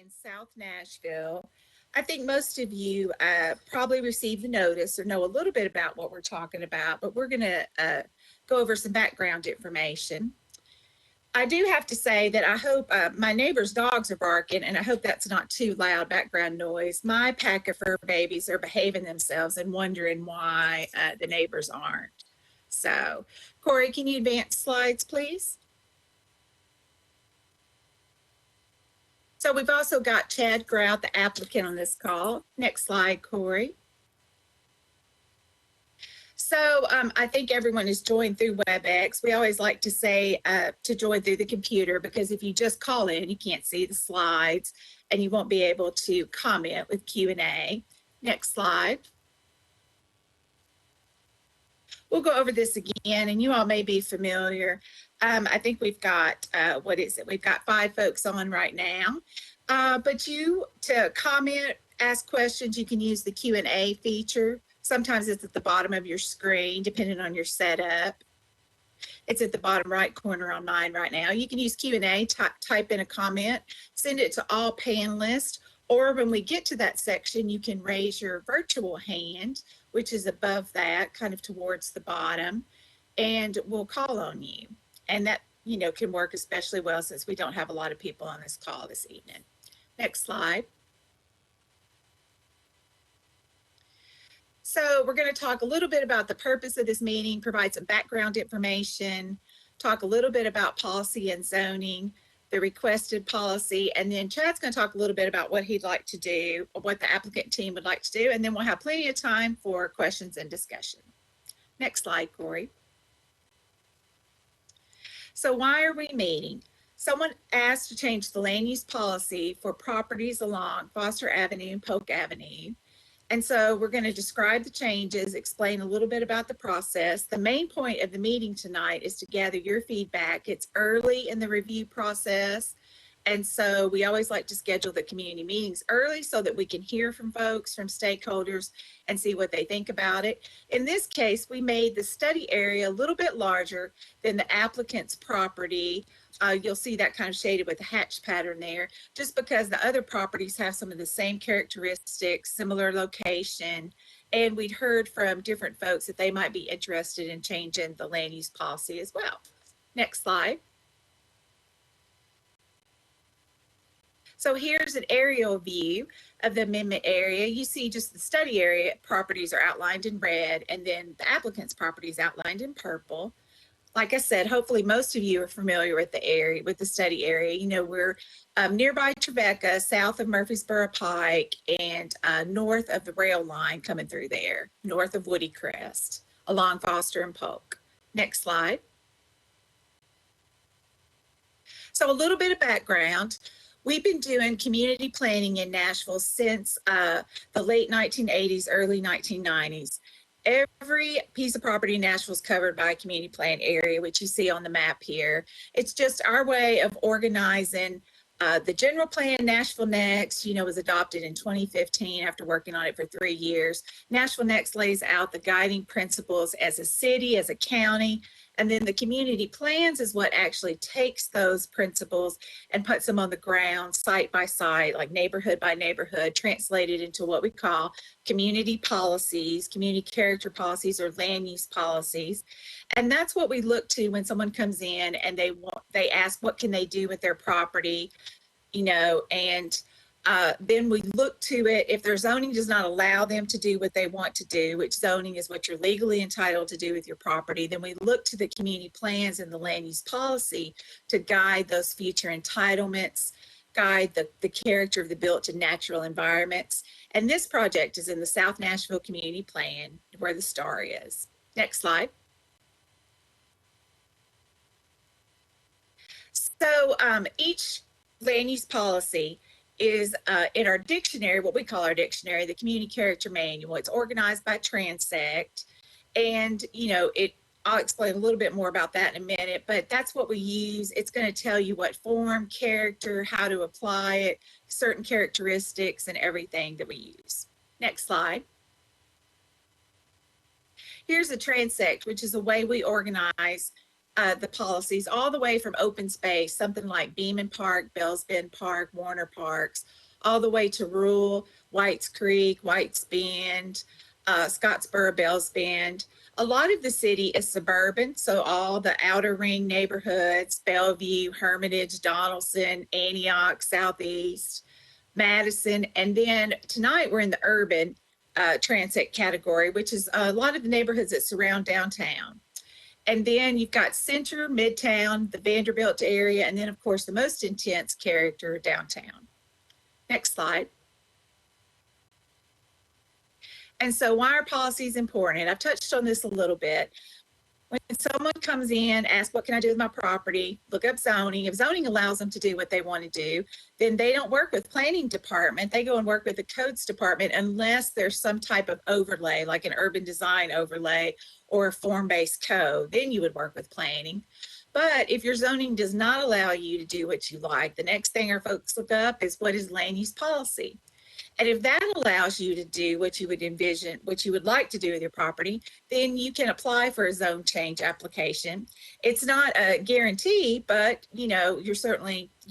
in South Nashville. I think most of you probably received the notice or know a little bit about what we're talking about, but we're going to go over some background information. I do have to say that I hope my neighbor's dogs are barking, and I hope that's not too loud background noise. My pack of fur babies are behaving themselves and wondering why the neighbors aren't. So, Corey, can you advance slides, please? So we've also got Chad Grout, the applicant, on this call. Next slide, Corey. So I think everyone is joined through WebEx. We always like to say to join through the computer, because if you just call in, you can't see the slides and you won't be able to comment with Q&A. Next slide. We'll go over this again, and you all may be familiar. I think we've got, We've got 5 folks on right now. But to comment, ask questions, you can use the Q&A feature. Sometimes it's at the bottom of your screen, depending on your setup. It's at the bottom right corner on mine right now. You can use Q&A, type in a comment, send it to all panelists, or when we get to that section, you can raise your virtual hand, which is above that, kind of towards the bottom, and we'll call on you. And that, can work especially well since we don't have a lot of people on this call this evening. Next slide. So we're going to talk a little bit about the purpose of this meeting, provide some background information, talk a little bit about policy and zoning, the requested policy, and then Chad's going to talk a little bit about what he'd like to do, or what the applicant team would like to do, and then we'll have plenty of time for questions and discussion. Next slide, Corey. So why are we meeting? Someone asked to change the land use policy for properties along Foster Avenue and Polk Avenue. And so we're going to describe the changes, explain a little bit about the process. The main point of the meeting tonight is to gather your feedback. It's early in the review process. And so we always like to schedule the community meetings early so that we can hear from folks, from stakeholders, and see what they think about it. In this case, we made the study area a little bit larger than the applicant's property. You'll see that kind of shaded with the hatch pattern there, just because the other properties have some of the same characteristics, similar location, and we'd heard from different folks that they might be interested in changing the land use policy as well. Next slide. So here's an aerial view of the amendment area. You see just the study area properties are outlined in red, and then the applicant's properties outlined in purple. Like I said, hopefully most of you are familiar with the area, with the study area. We're nearby Trevecca, south of Murfreesboro Pike, and north of the rail line coming through there, north of Woody Crest, along Foster and Polk. Next slide. So a little bit of background. We've been doing community planning in Nashville since the late 1980s, early 1990s. Every piece of property in Nashville is covered by a community plan area, which you see on the map here. It's just our way of organizing the general plan. Nashville Next, was adopted in 2015 after working on it for 3 years. Nashville Next lays out the guiding principles as a city, as a county, and then the community plans is what actually takes those principles and puts them on the ground, site by site, like neighborhood by neighborhood, translated into what we call community policies, community character policies, or land use policies. And that's what we look to when someone comes in and they ask what can they do with their property, and then we look to it. If their zoning does not allow them to do what they want to do, which zoning is what you're legally entitled to do with your property, then we look to the community plans and the land use policy to guide those future entitlements, guide the character of the built to natural environments. And this project is in the South Nashville Community Plan, where the star is. Next slide. So each land use policy is in our dictionary, what we call our dictionary, the Community Character Manual. It's organized by transect, and I'll explain a little bit more about that in a minute, but that's what we use. It's going to tell you what form, character, how to apply it, certain characteristics, and everything that we use. Next slide. Here's a transect, which is a way we organize the policies all the way from open space, something like Beeman Park, Bells Bend Park, Warner Parks, all the way to rural, Whites Creek, Whites Bend, Scottsboro, Bells Bend. A lot of the city is suburban, so all the outer ring neighborhoods, Bellevue, Hermitage, Donaldson, Antioch, Southeast, Madison, and then tonight we're in the urban transit category, which is a lot of the neighborhoods that surround downtown. And then you've got Center, Midtown, the Vanderbilt area, and then, of course, the most intense character, downtown. Next slide. And so why are policies important? I've touched on this a little bit. When someone comes in, asks, what can I do with my property? Look up zoning. If zoning allows them to do what they want to do, then they don't work with planning department. They go and work with the codes department unless there's some type of overlay, like an urban design overlay or a form-based code. Then you would work with planning. But if your zoning does not allow you to do what you like, the next thing our folks look up is what is land use policy. And if that allows you to do what you would envision, what you would like to do with your property, then you can apply for a zone change application. It's not a guarantee, but you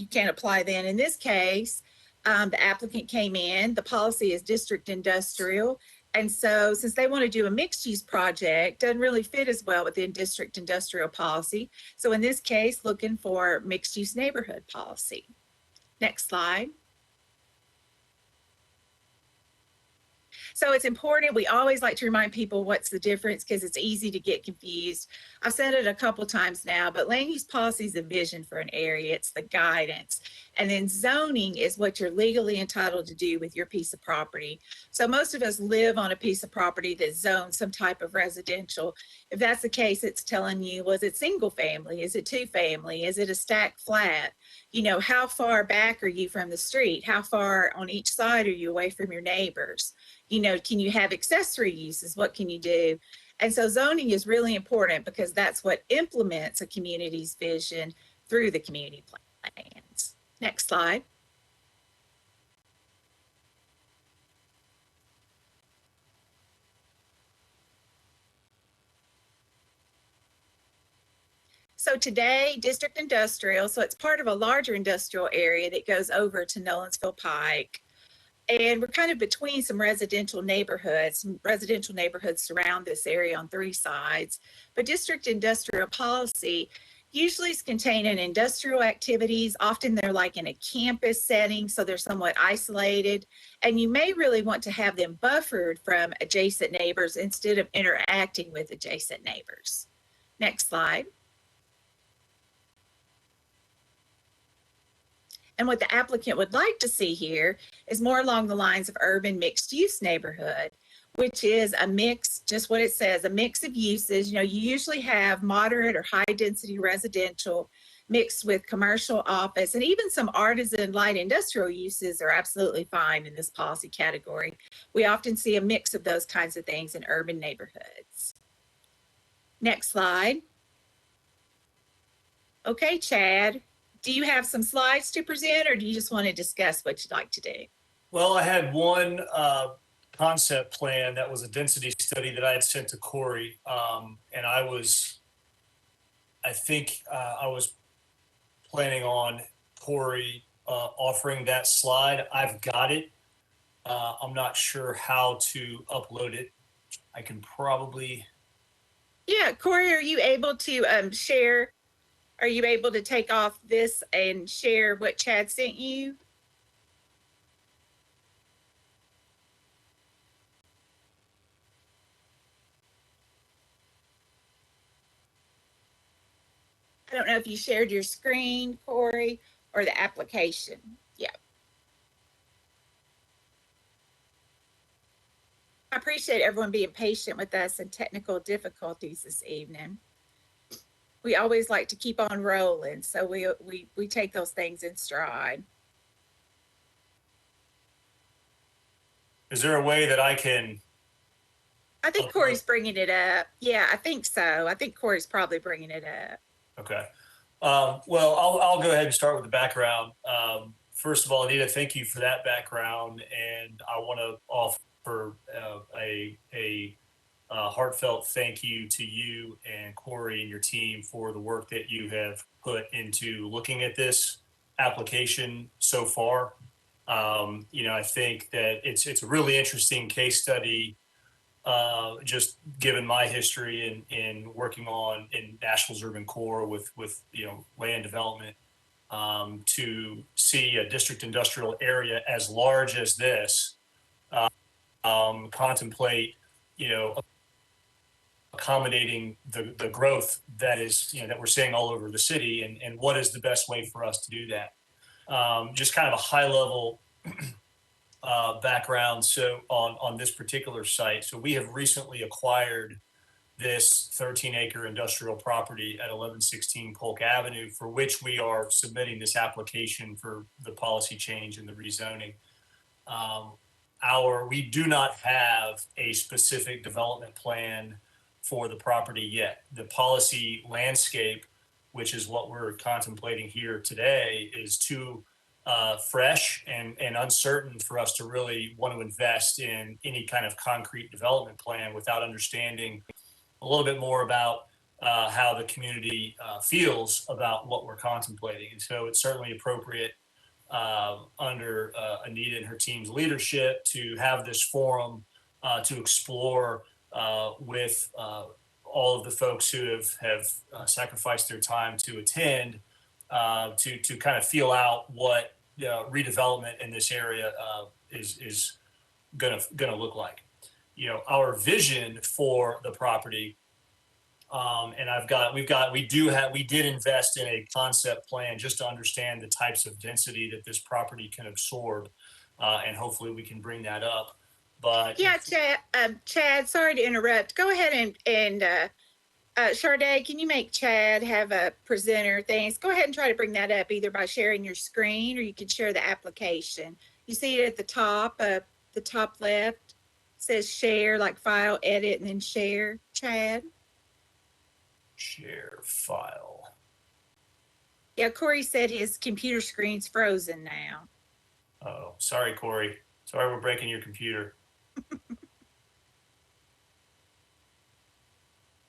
can apply then. In this case, the applicant came in, the policy is district industrial. And so since they want to do a mixed use project, doesn't really fit as well within district industrial policy. So in this case, looking for mixed use neighborhood policy. Next slide. So it's important. We always like to remind people what's the difference because it's easy to get confused. I've said it a couple times now, but land use policy is a vision for an area. It's the guidance. And then zoning is what you're legally entitled to do with your piece of property. So most of us live on a piece of property that's zoned some type of residential. If that's the case, it's telling you, was it single family? Is it two family? Is it a stacked flat? How far back are you from the street? How far on each side are you away from your neighbors? Can you have accessory uses? What can you do? And so zoning is really important because that's what implements a community's vision through the community plans. Next slide. So today, district industrial, so it's part of a larger industrial area that goes over to Nolensville Pike. And we're kind of between some residential neighborhoods. Some residential neighborhoods surround this area on three sides. But district industrial policy usually is containing industrial activities. Often they're like in a campus setting, so they're somewhat isolated. And you may really want to have them buffered from adjacent neighbors instead of interacting with adjacent neighbors. Next slide. And what the applicant would like to see here is more along the lines of urban mixed use neighborhood, which is a mix, just what it says, a mix of uses. You usually have moderate or high density residential mixed with commercial office, and even some artisan light industrial uses are absolutely fine in this policy category. We often see a mix of those kinds of things in urban neighborhoods. Next slide. Okay, Chad. Do you have some slides to present, or do you just want to discuss what you'd like to do? Well, I had one concept plan that was a density study that I had sent to Corey, and I was planning on Corey offering that slide. I've got it. I'm not sure how to upload it. I can probably. Yeah, Corey, are you able to share? Are you able to take off this and share what Chad sent you? I don't know if you shared your screen, Corey, or the application. Yeah. I appreciate everyone being patient with us and technical difficulties this evening. We always like to keep on rolling, so we take those things in stride. Is there a way that I can? I think Corey's bringing it up. Yeah, I think so. I think Corey's probably bringing it up. Okay. Well, I'll go ahead and start with the background. First of all, Anita, thank you for that background, and I want to offer a heartfelt thank you to you and Corey and your team for the work that you have put into looking at this application so far. I think that it's a really interesting case study, just given my history in working in Nashville's urban core with land development, to see a district industrial area as large as this contemplate, accommodating the growth that is, that we're seeing all over the city, and what is the best way for us to do that. Just kind of a high level background. So on this particular site, so we have recently acquired this 13-acre industrial property at 1116 Polk Avenue, for which we are submitting this application for the policy change and the rezoning. We do not have a specific development plan for the property yet. The policy landscape, which is what we're contemplating here today, is too fresh and uncertain for us to really want to invest in any kind of concrete development plan without understanding a little bit more about how the community feels about what we're contemplating. And so it's certainly appropriate under Anita and her team's leadership to have this forum to explore with all of the folks who have sacrificed their time to attend, to kind of feel out what redevelopment in this area is gonna look like. Our vision for the property, and we did invest in a concept plan just to understand the types of density that this property can absorb, and hopefully we can bring that up. But yeah, Chad, sorry to interrupt. Go ahead and Sharday, can you make Chad have a presenter? Thanks. Go ahead and try to bring that up either by sharing your screen, or you can share the application. You see it at the top left. It says share, like file, edit, and then share. Chad. Share file. Yeah, Corey said his computer screen's frozen now. Oh, sorry, Corey. Sorry, we're breaking your computer.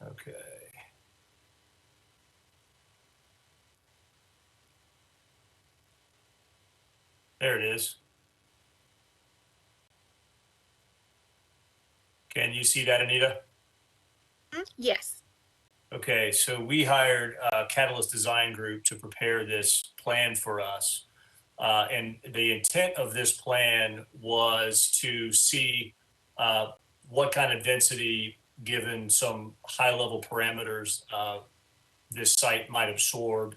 Okay. There it is. Can you see that, Anita? Yes. Okay, so we hired Catalyst Design Group to prepare this plan for us. And the intent of this plan was to see what kind of density, given some high level parameters, this site might absorb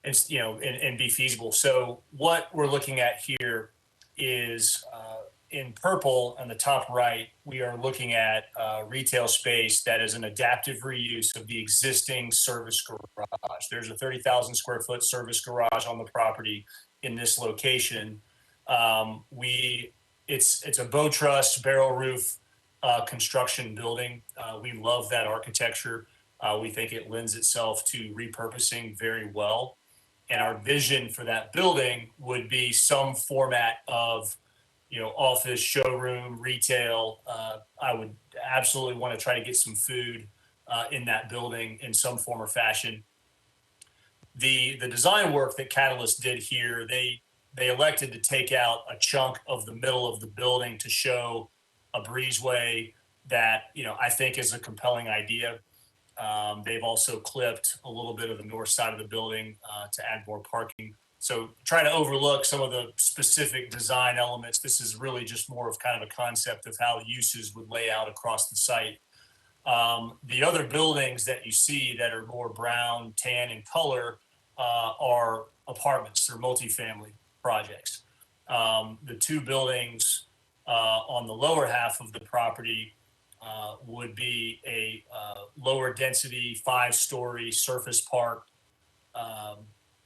and be feasible. So what we're looking at here is in purple on the top right, we are looking at retail space that is an adaptive reuse of the existing service garage. There's a 30,000 square foot service garage on the property in this location. It's a bow truss barrel roof construction building. We love that architecture. We think it lends itself to repurposing very well. And our vision for that building would be some format of, office, showroom, retail. I would absolutely want to try to get some food in that building in some form or fashion. The design work that Catalyst did here, they elected to take out a chunk of the middle of the building to show a breezeway that, I think is a compelling idea. They've also clipped a little bit of the north side of the building to add more parking. So try to overlook some of the specific design elements. This is really just more of kind of a concept of how uses would lay out across the site. The other buildings that you see that are more brown, tan in color are apartments. They're multifamily projects. The two buildings on the lower half of the property would be a lower density 5-story surface park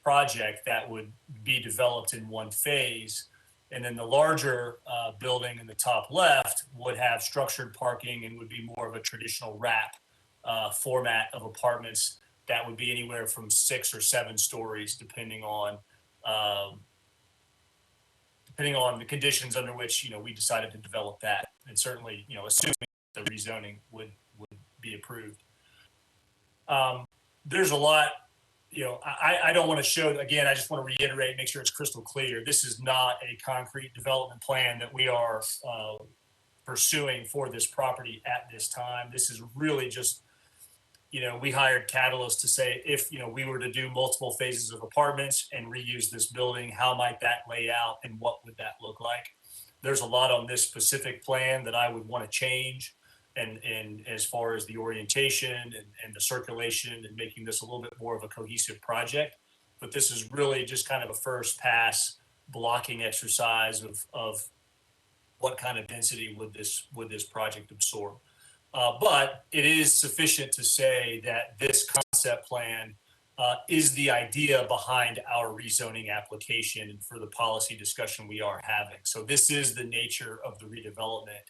project that would be developed in one phase. And then the larger building in the top left would have structured parking and would be more of a traditional wrap format of apartments that would be anywhere from 6 or 7 stories, depending on the conditions under which we decided to develop that. And certainly, assuming the rezoning would be approved. There's a lot, I don't want to show, again, I just want to reiterate, make sure it's crystal clear. This is not a concrete development plan that we are pursuing for this property at this time. This is really just, we hired Catalyst to say, if, we were to do multiple phases of apartments and reuse this building, how might that lay out and what would that look like? There's a lot on this specific plan that I would want to change. And as far as the orientation and the circulation and making this a little bit more of a cohesive project. But this is really just kind of a first pass blocking exercise of what kind of density would this project absorb. But it is sufficient to say that this concept plan is the idea behind our rezoning application and for the policy discussion we are having. So this is the nature of the redevelopment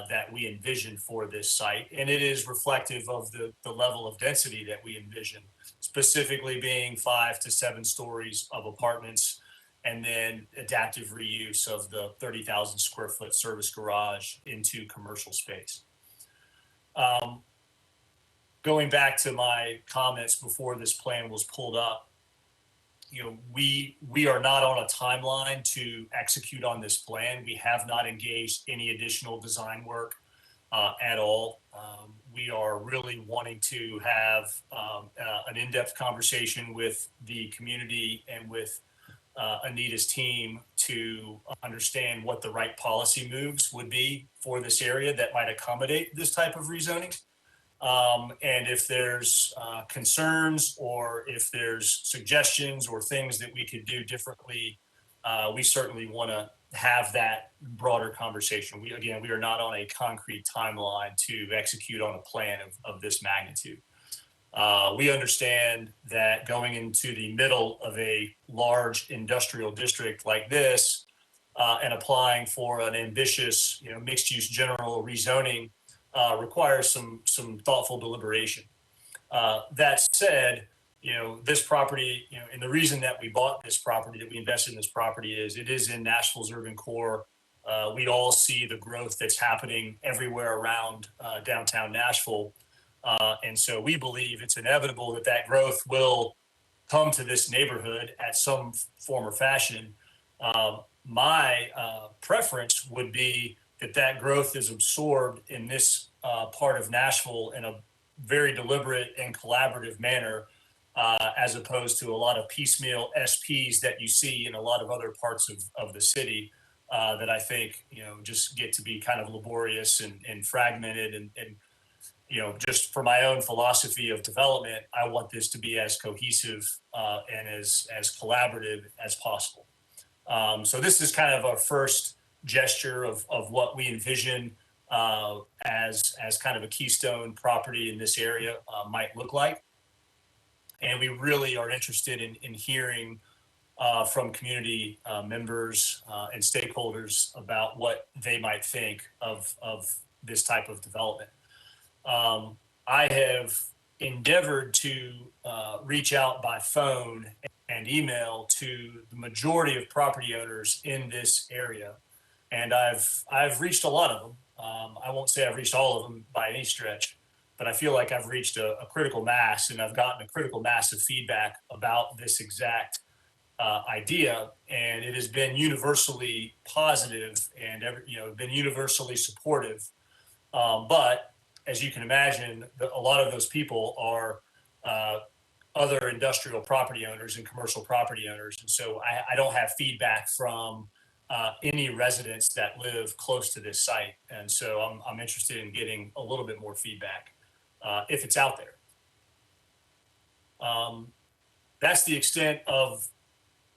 that we envision for this site. And it is reflective of the level of density that we envision, specifically being 5 to 7 stories of apartments, and then adaptive reuse of the 30,000 square foot service garage into commercial space. Going back to my comments before this plan was pulled up, we are not on a timeline to execute on this plan. We have not engaged any additional design work at all. We are really wanting to have an in-depth conversation with the community and with Anita's team to understand what the right policy moves would be for this area that might accommodate this type of rezoning. And if there's concerns or if there's suggestions or things that we could do differently, we certainly want to have that broader conversation. We are not on a concrete timeline to execute on a plan of this magnitude. We understand that going into the middle of a large industrial district like this and applying for an ambitious, mixed-use general rezoning requires some thoughtful deliberation. That said, this property, and the reason that we bought this property, that we invested in this property is it is in Nashville's urban core. We all see the growth that's happening everywhere around downtown Nashville. And so we believe it's inevitable that growth will come to this neighborhood at some form or fashion. My preference would be that growth is absorbed in this part of Nashville in a very deliberate and collaborative manner, as opposed to a lot of piecemeal SPs that you see in a lot of other parts of the city that I think, just get to be kind of laborious and fragmented. And just for my own philosophy of development, I want this to be as cohesive and as collaborative as possible. So this is kind of our first gesture of what we envision as kind of a keystone property in this area might look like. And we really are interested in hearing from community members and stakeholders about what they might think of this type of development. I have endeavored to reach out by phone and email to the majority of property owners in this area. And I've reached a lot of them. I won't say I've reached all of them by any stretch, but I feel like I've reached a critical mass, and I've gotten a critical mass of feedback about this exact idea. And it has been universally positive and been universally supportive. But as you can imagine, a lot of those people are other industrial property owners and commercial property owners. And so I don't have feedback from any residents that live close to this site. And so I'm interested in getting a little bit more feedback if it's out there. That's the extent of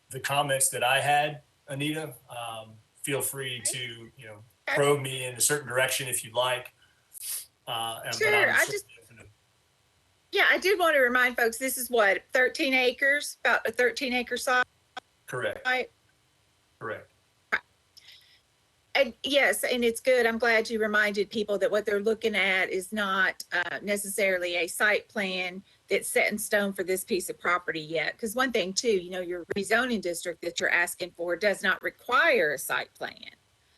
the comments that I had, Anita. Feel free to, probe me in a certain direction if you'd like. Sure. I did want to remind folks, this is what, 13 acres, about a 13-acre site? Correct. Right? Correct. And yes, and it's good. I'm glad you reminded people that what they're looking at is not necessarily a site plan that's set in stone for this piece of property yet. Because one thing too, your rezoning district that you're asking for does not require a site plan.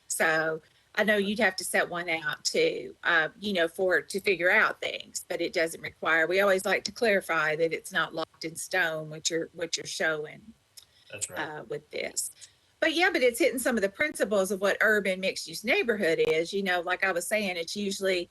So I know you'd have to set one out too, to figure out things, but it doesn't require, we always like to clarify that it's not locked in stone, what you're showing That's right. with this. But yeah, but it's hitting some of the principles of what urban mixed use neighborhood is. Like I was saying, it's usually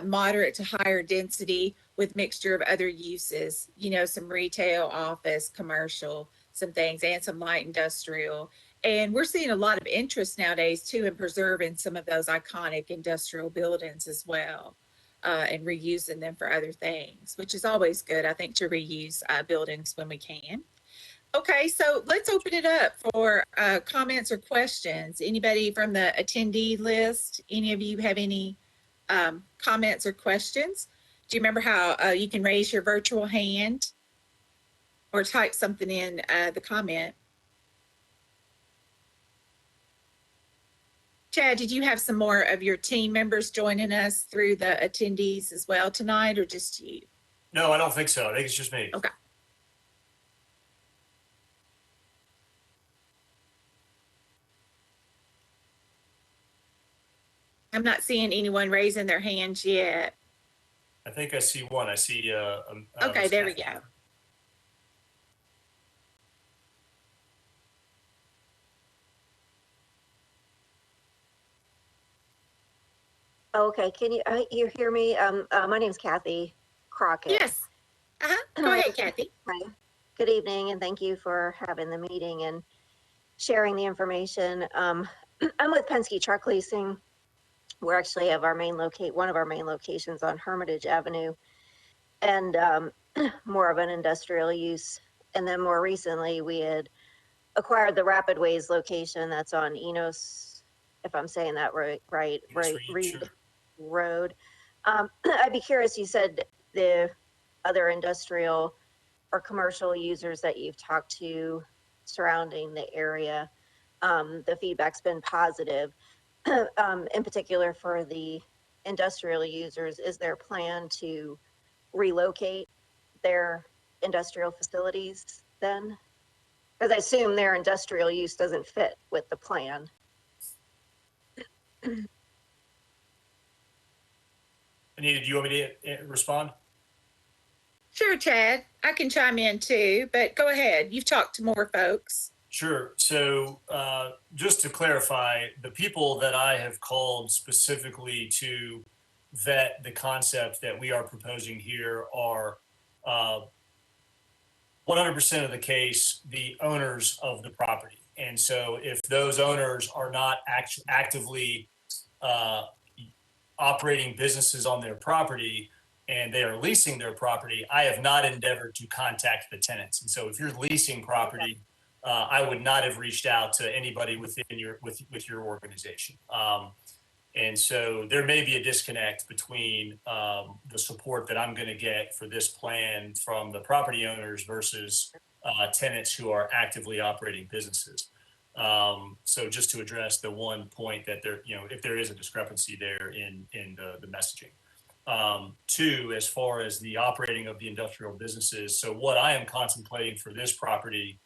moderate to higher density with mixture of other uses, some retail, office, commercial, some things, and some light industrial. And we're seeing a lot of interest nowadays too in preserving some of those iconic industrial buildings as well. And reusing them for other things, which is always good, I think, to reuse buildings when we can. Okay, so let's open it up for comments or questions. Anybody from the attendee list? Any of you have any comments or questions? Do you remember how you can raise your virtual hand or type something in the comment? Chad, did you have some more of your team members joining us through the attendees as well tonight, or just you? No, I don't think so. I think it's just me. Okay. I'm not seeing anyone raising their hands yet. I think I see one. I see. Okay, there we go. Okay, can you hear me? My name's Kathy Crockett. Yes. Go ahead, Kathy. Hi. Good evening, and thank you for having the meeting and sharing the information. I'm with Penske Truck Leasing. We actually have one of our main locations on Hermitage Avenue, and more of an industrial use. And then more recently, we had acquired the Rapid Ways location that's on Enos, if I'm saying that right, Reed Sure. Road. I'd be curious, you said the other industrial or commercial users that you've talked to surrounding the area, the feedback's been positive. In particular for the industrial users, is there a plan to relocate their industrial facilities then? Because I assume their industrial use doesn't fit with the plan. Anita, do you want me to respond? Sure, Chad. I can chime in too, but go ahead. You've talked to more folks. Sure. So just to clarify, the people that I have called specifically to vet the concept that we are proposing here are 100% of the case, the owners of the property. And so if those owners are not actively operating businesses on their property and they are leasing their property, I have not endeavored to contact the tenants. And so if you're leasing property, I would not have reached out to anybody within with your organization. And so there may be a disconnect between the support that I'm going to get for this plan from the property owners versus tenants who are actively operating businesses. So just to address the one point that if there is a discrepancy there in the messaging. Two, as far as the operating of the industrial businesses, so what I am contemplating for this property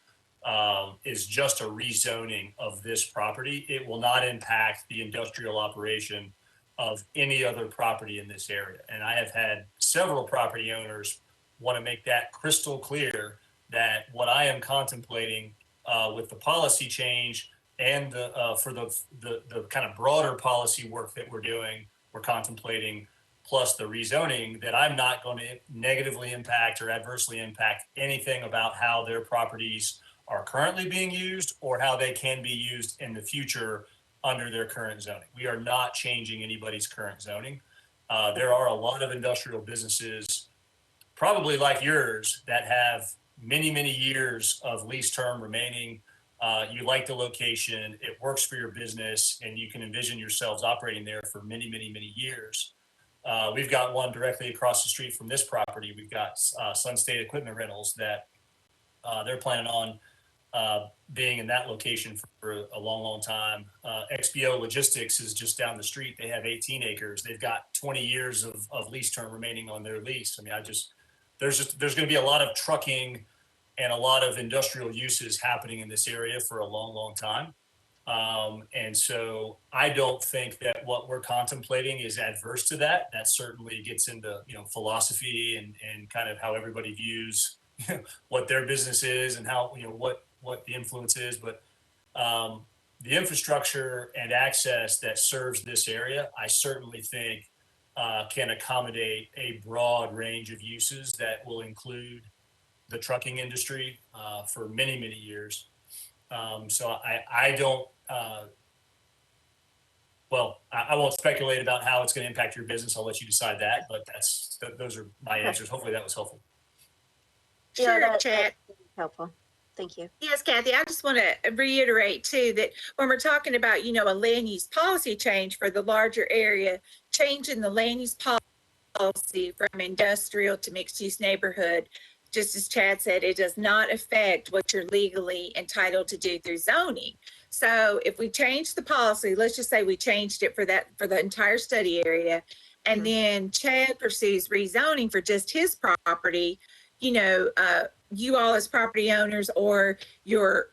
is just a rezoning of this property. It will not impact the industrial operation of any other property in this area. And I have had several property owners want to make that crystal clear that what I am contemplating with the policy change and for the kind of broader policy work that we're contemplating, plus the rezoning, that I'm not going to negatively impact or adversely impact anything about how their properties are currently being used or how they can be used in the future under their current zoning. We are not changing anybody's current zoning. There are a lot of industrial businesses, probably like yours, that have many, many years of lease term remaining. You like the location, it works for your business, and you can envision yourselves operating there for many, many, many years. We've got one directly across the street from this property. We've got Sun State Equipment Rentals that they're planning on being in that location for a long, long time. XBO Logistics is just down the street. They have 18 acres. They've got 20 years of lease term remaining on their lease. I mean, there's going to be a lot of trucking and a lot of industrial uses happening in this area for a long, long time. And so I don't think that what we're contemplating is adverse to that. That certainly gets into, philosophy and kind of how everybody views what their business is and how, what the influence is. But the infrastructure and access that serves this area, I certainly think can accommodate a broad range of uses that will include the trucking industry for many, many years. So I don't, I won't speculate about how it's going to impact your business. I'll let you decide that, but those are my answers. Hopefully that was helpful. Sure, that's Chad. helpful. Thank you. Yes, Kathy, I just want to reiterate too that when we're talking about, a land use policy change for the larger area, changing the land use policy from industrial to mixed use neighborhood, just as Chad said, it does not affect what you're legally entitled to do through zoning. So if we change the policy, let's just say we changed it for the entire study area, and then Chad pursues rezoning for just his property, you all as property owners or your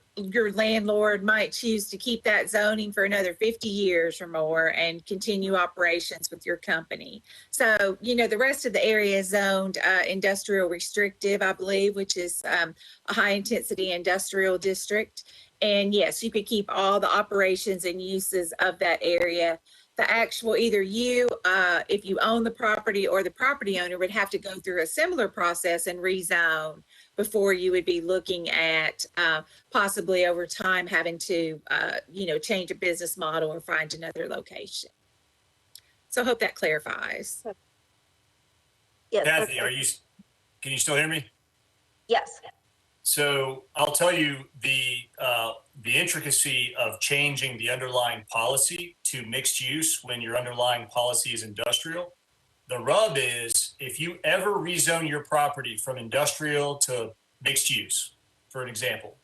landlord might choose to keep that zoning for another 50 years or more and continue operations with your company. So, the rest of the area is zoned industrial restrictive, I believe, which is a high intensity industrial district. And yes, you could keep all the operations and uses of that area. The actual, either you, if you own the property, or the property owner would have to go through a similar process and rezone before you would be looking at possibly over time having to, change a business model or find another location. So I hope that clarifies. Yes. Kathy, can you still hear me? Yes. So I'll tell you the intricacy of changing the underlying policy to mixed use when your underlying policy is industrial. The rub is if you ever rezone your property from industrial to mixed use, for an example,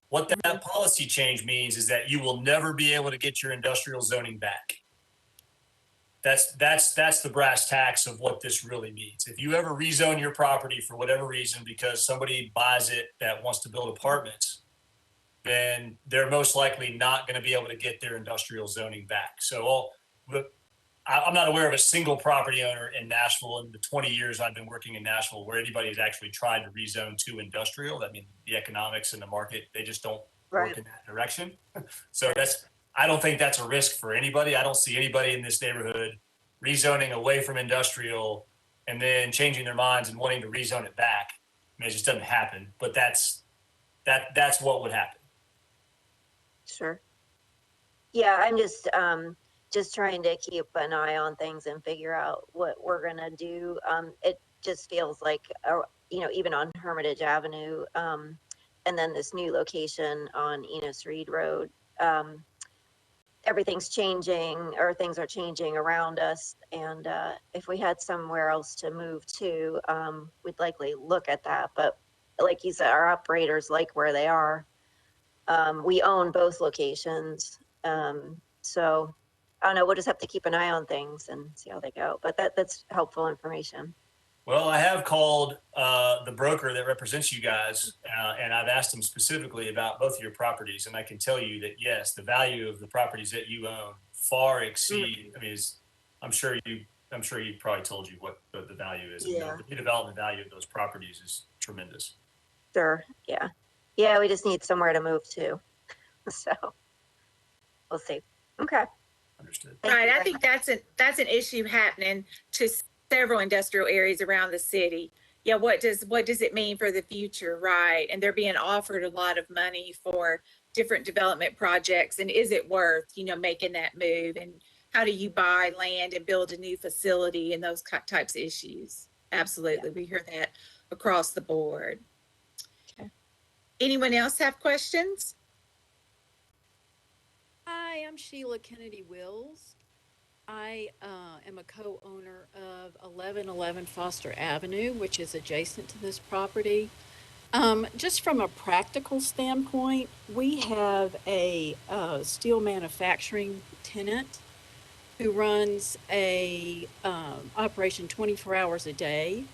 what that policy change means is that you will never be able to get your industrial zoning back. That's the brass tacks of what this really means. If you ever rezone your property for whatever reason because somebody buys it that wants to build apartments, then they're most likely not going to be able to get their industrial zoning back. So I'm not aware of a single property owner in Nashville in the 20 years I've been working in Nashville where anybody has actually tried to rezone to industrial. I mean, the economics and the market, they just don't work in that direction. So I don't think that's a risk for anybody. I don't see anybody in this neighborhood rezoning away from industrial and then changing their minds and wanting to rezone it back. I mean, it just doesn't happen, but that's what would happen. Sure. Yeah, I'm just trying to keep an eye on things and figure out what we're gonna do. It just feels like, even on Hermitage Avenue, and then this new location on Enos Reed Road, everything's changing, or things are changing around us. And if we had somewhere else to move to, we'd likely look at that. But like you said, our operators like where they are. We own both locations. So I don't know, we'll just have to keep an eye on things and see how they go. But that's helpful information. Well, I have called the broker that represents you guys, and I've asked them specifically about both of your properties. And I can tell you that, yes, the value of the properties that you own far exceed, I mean, I'm sure he probably told you what the value is. Yeah. The redevelopment value of those properties is tremendous. Sure. Yeah. Yeah, we just need somewhere to move to. So we'll see. Okay. Understood. Right. I think that's an issue happening to several industrial areas around the city. Yeah. What does it mean for the future? Right. And they're being offered a lot of money for different development projects. And is it worth, making that move? And how do you buy land and build a new facility and those types of issues? Absolutely. We hear that across the board. Okay. Anyone else have questions? Hi, I'm Sheila Kennedy Wills. I am a co-owner of 1111 Foster Avenue, which is adjacent to this property. Just from a practical standpoint, we have a steel manufacturing tenant who runs a operation 24 hours a day.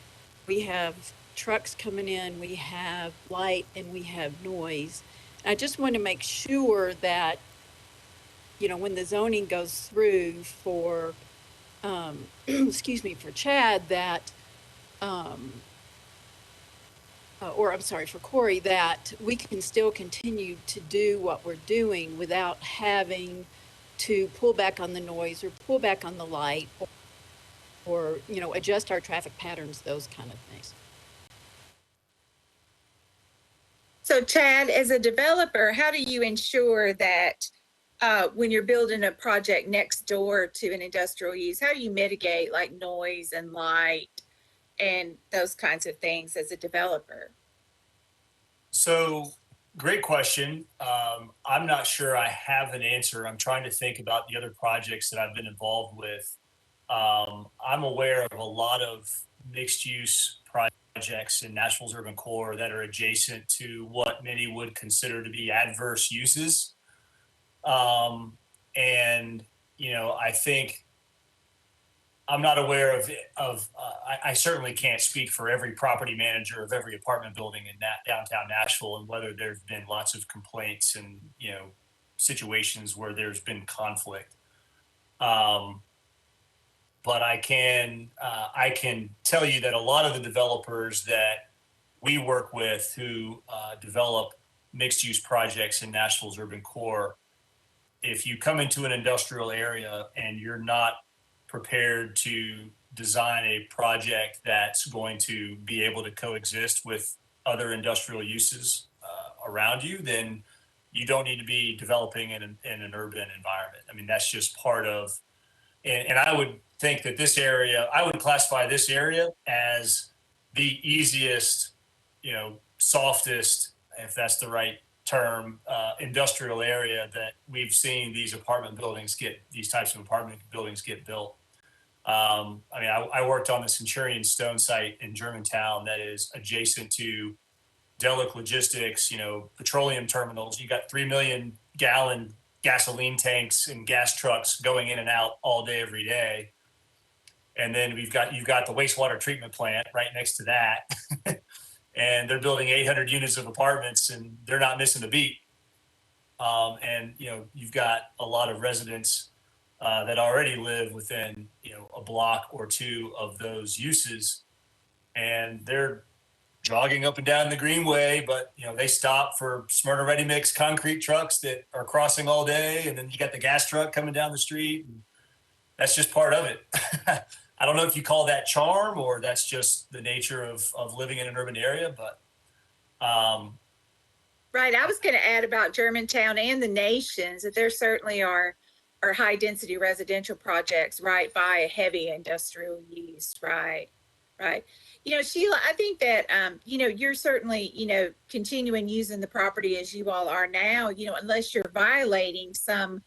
We have trucks coming in, we have light, and we have noise. I just want to make sure that when the zoning goes through for, excuse me, for Chad, that, or I'm sorry, for Corey, that we can still continue to do what we're doing without having to pull back on the noise or pull back on the light or adjust our traffic patterns, those kind of things. So Chad, as a developer, how do you ensure that when you're building a project next door to an industrial use, how do you mitigate like noise and light and those kinds of things as a developer? So, great question. I'm not sure I have an answer. I'm trying to think about the other projects that I've been involved with. I'm aware of a lot of mixed use projects in Nashville's urban core that are adjacent to what many would consider to be adverse uses. And, I think I'm not aware I certainly can't speak for every property manager of every apartment building in downtown Nashville and whether there's been lots of complaints and, situations where there's been conflict. But I can tell you that a lot of the developers that we work with who develop mixed use projects in Nashville's urban core, if you come into an industrial area and you're not prepared to design a project that's going to be able to coexist with other industrial uses around you, then you don't need to be developing in an urban environment. I mean, that's just part of, and I would think that I would classify this area as the easiest, softest, if that's the right term, industrial area that we've seen these types of apartment buildings get built. I worked on the Centurion Stone site in Germantown that is adjacent to Delic Logistics, petroleum terminals. You got 3 million gallon gasoline tanks and gas trucks going in and out all day, every day. And then you've got the wastewater treatment plant right next to that. And they're building 800 units of apartments and they're not missing a beat. And you've got a lot of residents that already live within, a block or two of those uses. And they're jogging up and down the Greenway, but they stop for Smyrna Ready Mix concrete trucks that are crossing all day, and then you got the gas truck coming down the street. And that's just part of it. I don't know if you call that charm or that's just the nature of living in an urban area, but Right. I was going to add about Germantown and the Nations that there certainly are high density residential projects right by a heavy industrial use. Right. Right. Sheila, I think that, you're certainly, continuing using the property as you all are now, unless you're violating some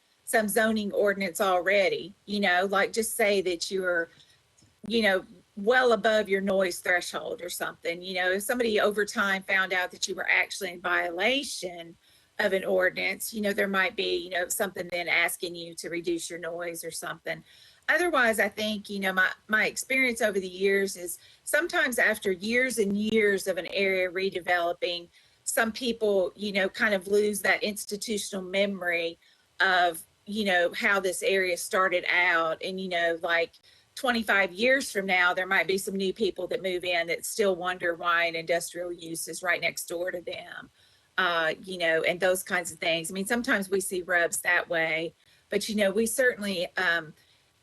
zoning ordinance already, like just say that you're, well above your noise threshold or something. If somebody over time found out that you were actually in violation of an ordinance, there might be, something then asking you to reduce your noise or something. Otherwise, I think, my experience over the years is sometimes after years and years of an area redeveloping, some people, kind of lose that institutional memory of, how this area started out. And, like 25 years from now, there might be some new people that move in that still wonder why an industrial use is right next door to them, and those kinds of things. I mean, sometimes we see rubs that way, but, we certainly,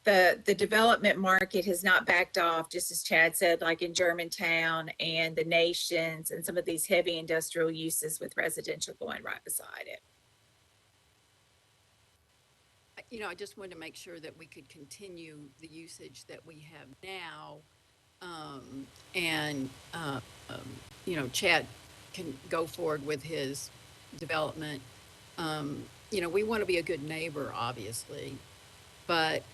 the development market has not backed off, just as Chad said, like in Germantown and the Nations and some of these heavy industrial uses with residential going right beside it. I just wanted to make sure that we could continue the usage that we have now. Chad can go forward with his development. We want to be a good neighbor, obviously, but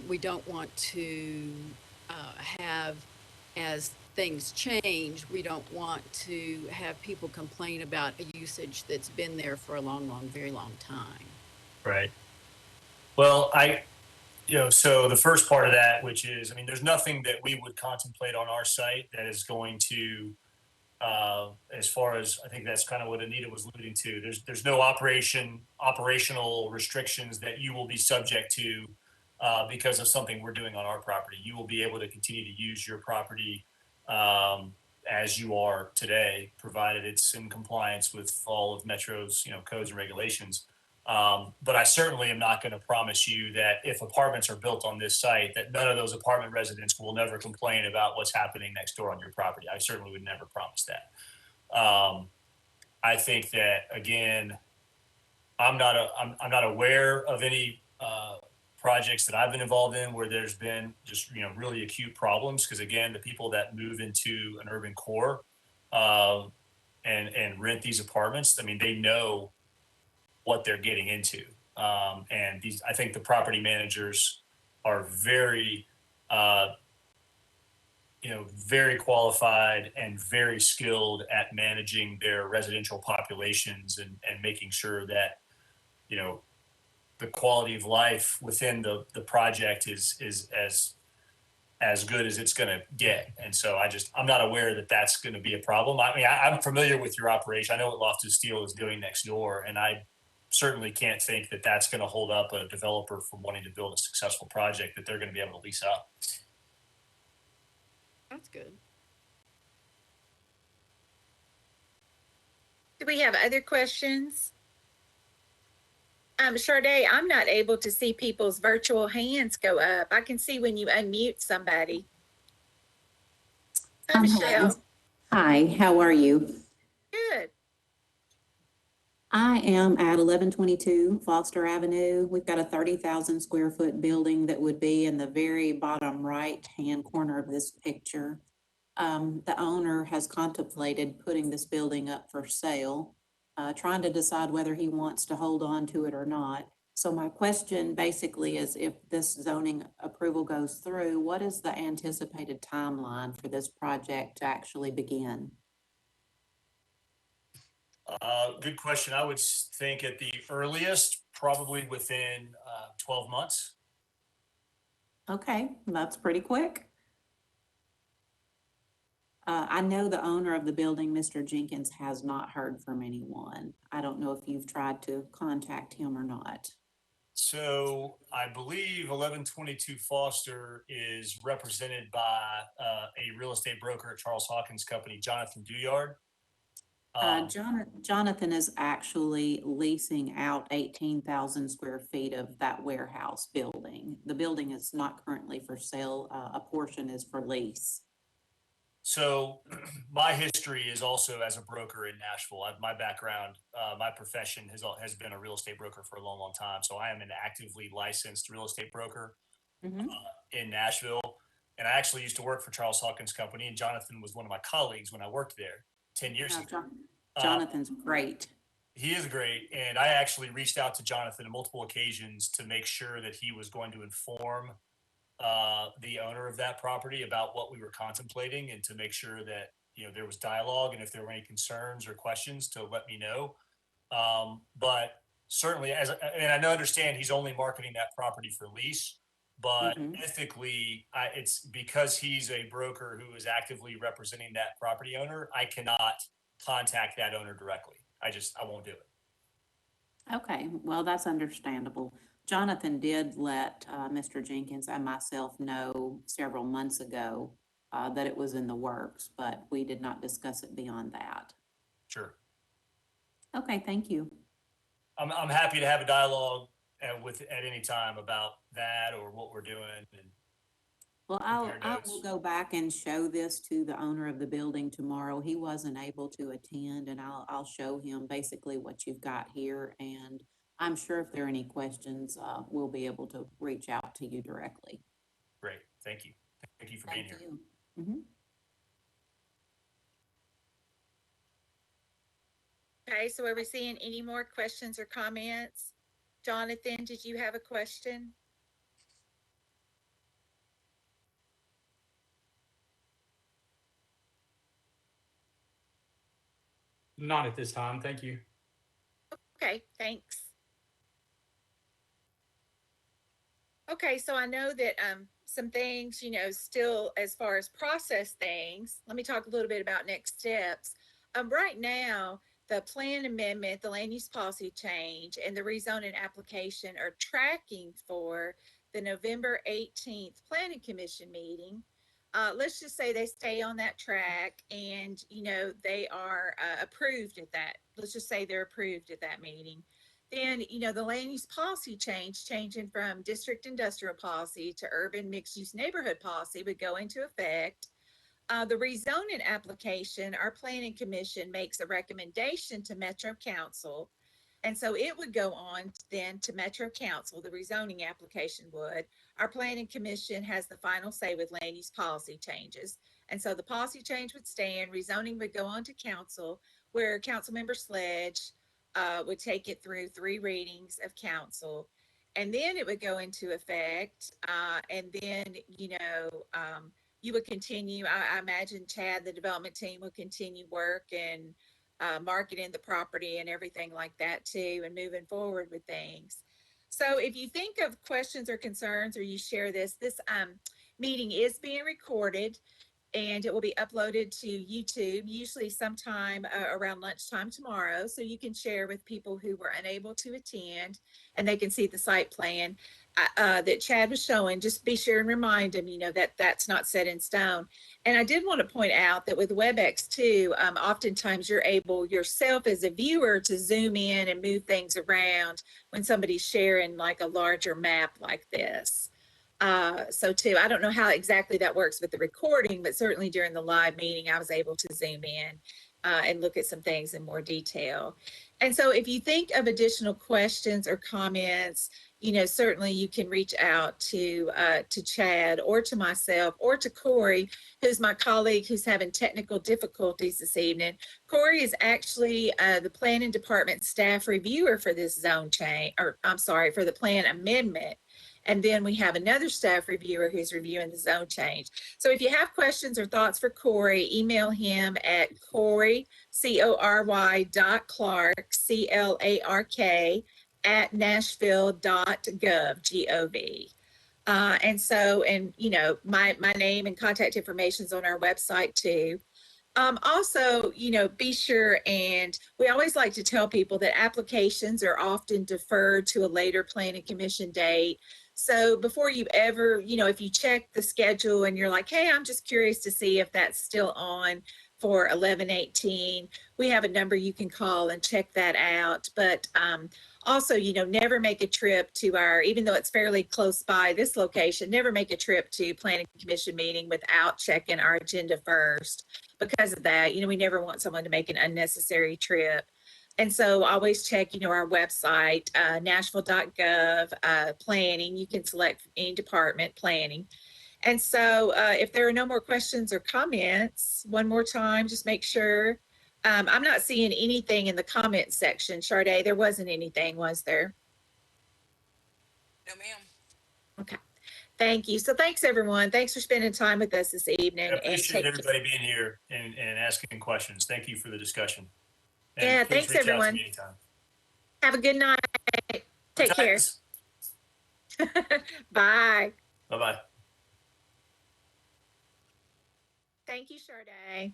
we don't want to have, as things change, we don't want to have people complain about a usage that's been there for a very long time. right. Well, so the first part of that, which is, there's nothing that we would contemplate on our site that is going to As far as, I think that's kind of what Anita was alluding to. There's no operational restrictions that you will be subject to because of something we're doing on our property. You will be able to continue to use your property as you are today, provided it's in compliance with all of Metro's, codes and regulations. But I certainly am not going to promise you that if apartments are built on this site, that none of those apartment residents will never complain about what's happening next door on your property. I certainly would never promise that. I think that, again, I'm not aware of any projects that I've been involved in where there's been just really acute problems, because again, the people that move into an urban core and rent these apartments, I mean, they know what they're getting into, and I think the property managers are very very qualified and very skilled at managing their residential populations and making sure that the quality of life within the project is as good as it's going to get. And so I'm not aware that that's going to be a problem. I mean, I'm familiar with your operation. I know what Loftus Steel is doing next door, and I certainly can't think that that's going to hold up a developer from wanting to build a successful project that they're going to be able to lease up. That's good. Do we have other questions? Sade, I'm not able to see people's virtual hands go up. I can see when you unmute somebody. Hi, Michelle. Hi, how are you? Good. I am at 1122 Foster Avenue. We've got a 30,000 square foot building that would be in the very bottom right-hand corner of this picture. The owner has contemplated putting this building up for sale, trying to decide whether he wants to hold on to it or not. So my question basically is, if this zoning approval goes through, what is the anticipated timeline for this project to actually begin? Good question. I would think at the earliest, probably within 12 months. Okay, that's pretty quick. I know the owner of the building, Mr. Jenkins, has not heard from anyone. I don't know if you've tried to contact him or not. So I believe 1122 Foster is represented by a real estate broker at Charles Hawkins Company, Jonathan Duyard. Jonathan is actually leasing out 18,000 square feet of that warehouse building. The building is not currently for sale. A portion is for lease. So my history is also as a broker in Nashville. My background, my profession has been a real estate broker for a long, long time. So I am an actively licensed real estate broker in Nashville. And I actually used to work for Charles Hawkins Company, and Jonathan was one of my colleagues when I worked there 10 years ago. Jonathan's great. He is great. And I actually reached out to Jonathan on multiple occasions to make sure that he was going to inform the owner of that property about what we were contemplating, and to make sure that there was dialogue, and if there were any concerns or questions to let me know. But certainly, and I understand he's only marketing that property for lease, but ethically, it's because he's a broker who is actively representing that property owner, I cannot contact that owner directly. I won't do it. Okay, well, that's understandable. Jonathan did let Mr. Jenkins and myself know several months ago that it was in the works, but we did not discuss it beyond that. Sure. Okay, thank you. I'm happy to have a dialogue at any time about that or what we're doing. And well, I will go back and show this to the owner of the building tomorrow. He wasn't able to attend, and I'll show him basically what you've got here. And I'm sure if there are any questions, we'll be able to reach out to you directly. Great. Thank you. Thank you for being here. Okay, so are we seeing any more questions or comments? Jonathan, did you have a question? Not at this time, thank you. Okay, thanks. Okay, so I know that some things, still as far as process things, let me talk a little bit about next steps. Right now, the plan amendment, the land use policy change, and the rezoning application are tracking for the November 18th Planning Commission meeting. Let's just say they stay on that track and, they are approved at that. Let's just say they're approved at that meeting. Then, the land use policy changing from district industrial policy to urban mixed use neighborhood policy would go into effect. The rezoning application, our planning commission makes a recommendation to Metro Council. And so it would go on then to Metro Council, the rezoning application would. Our planning commission has the final say with land use policy changes. And so the policy change would stand, rezoning would go on to council, where Councilmember Sledge would take it through 3 readings of council. And then it would go into effect. And then, you would continue, I imagine Chad, the development team, would continue work and marketing the property and everything like that too, and moving forward with things. So if you think of questions or concerns, or you share this meeting is being recorded, and it will be uploaded to YouTube, usually sometime around lunchtime tomorrow. So you can share with people who were unable to attend, and they can see the site plan that Chad was showing. Just be sure and remind them, that that's not set in stone. And I did want to point out that with WebEx too, oftentimes you're able yourself as a viewer to zoom in and move things around when somebody's sharing like a larger map like this. So too, I don't know how exactly that works with the recording, but certainly during the live meeting, I was able to zoom in and look at some things in more detail. And so if you think of additional questions or comments, certainly you can reach out to Chad or to myself or to Corey, who's my colleague who's having technical difficulties this evening. Corey is actually the planning department staff reviewer for this zone change, or I'm sorry, for the plan amendment. And then we have another staff reviewer who's reviewing the zone change. So if you have questions or thoughts for Corey, email him at Corey, CORY.Clark, CLARK, at Nashville.gov, G-O-V. My name and contact information is on our website too. Also, be sure, and we always like to tell people that applications are often deferred to a later planning commission date. So before you ever, if you check the schedule and you're like, hey, I'm just curious to see if that's still on for 11/18, we have a number you can call and check that out. But also, never make a trip to even though it's fairly close by this location, never make a trip to planning commission meeting without checking our agenda first. Because of that, we never want someone to make an unnecessary trip. And so always check, our website, Nashville.gov, planning. You can select any department, planning. And so if there are no more questions or comments, one more time, just make sure. I'm not seeing anything in the comment section. Sade, there wasn't anything, was there? No, ma'am. Okay. Thank you. So thanks, everyone. Thanks for spending time with us this evening. I appreciate everybody being here and asking questions. Thank you for the discussion. And yeah, please thanks, reach out to everyone. me anytime. Have a good night. Take care. Bye. Bye-bye. Thank you, Sade.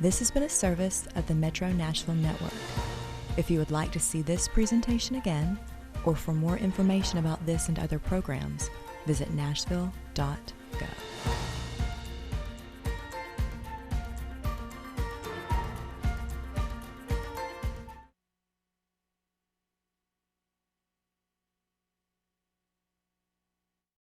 This has been a service of the Metro Nashville Network. If you would like to see this presentation again, or for more information about this and other programs, visit nashville.gov.